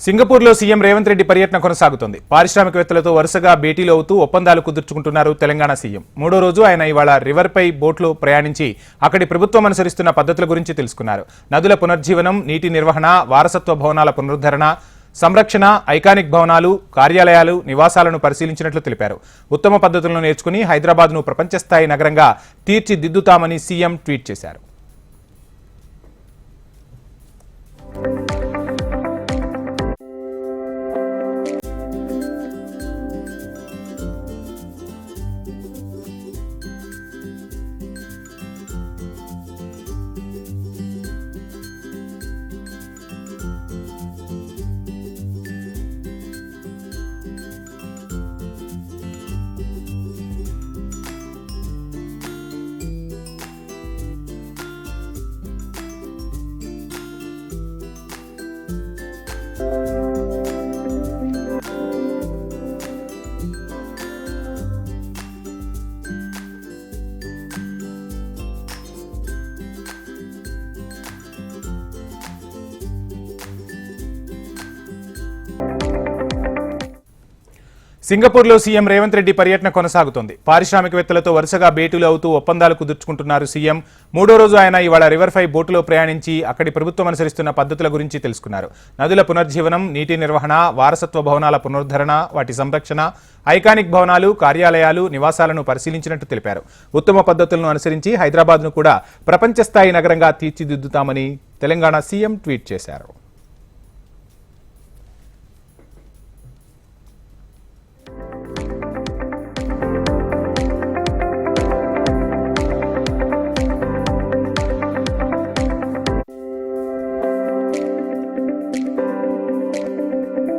సింగపూర్లో సీఎం రేవంత్ రెడ్డి పర్యటన కొనసాగుతోంది. పారిశ్రామికవేత్తలతో వరుసగా భేటీలు అవుతూ ఒప్పందాలు కుదుర్చుకుంటున్నారు తెలంగాణ సీఎం. మూడో రోజు ఆయన ఇవాళ రివర్పై బోట్లో ప్రయాణించి అక్కడి ప్రభుత్వం అనుసరిస్తున్న పద్ధతుల గురించి తెలుసుకున్నారు. నదుల పునర్జీవనం, నీటి నిర్వహణ, వారసత్వ భవనాల పునరుద్ధరణ, సంరక్షణ, ఐకానిక్ భవనాలు, కార్యాలయాలు, నివాసాలను పరిశీలించినట్లు తెలిపారు. ఉత్తమ పద్ధతులను నేర్చుకుని హైదరాబాద్ను ప్రపంచ స్థాయి నగరంగా తీర్చిదిద్దుతామని సీఎం ట్వీట్ చేశారు. సింగపూర్లో సీఎం రేవంత్ రెడ్డి పర్యటన కొనసాగుతోంది. పారిశ్రామికవేత్తలతో వరుసగా భేటీలు అవుతూ ఒప్పందాలు కుదుర్చుకుంటున్నారు సీఎం. మూడో రోజు ఆయన ఇవాళ రివర్పై బోటులో ప్రయాణించి అక్కడి ప్రభుత్వం అనుసరిస్తున్న పద్ధతుల గురించి తెలుసుకున్నారు. నదుల పునర్జీవనం, నీటి నిర్వహణ, వారసత్వ భవనాల పునరుద్ధరణ, వాటి సంరక్షణ, ఐకానిక్ భవనాలు, కార్యాలయాలు, నివాసాలను పరిశీలించినట్టు తెలిపారు. ఉత్తమ పద్ధతులను అనుసరించి హైదరాబాద్ను కూడా ప్రపంచ స్థాయి నగరంగా తీర్చిదిద్దుతామని తెలంగాణ సీఎం ట్వీట్ చేశారు.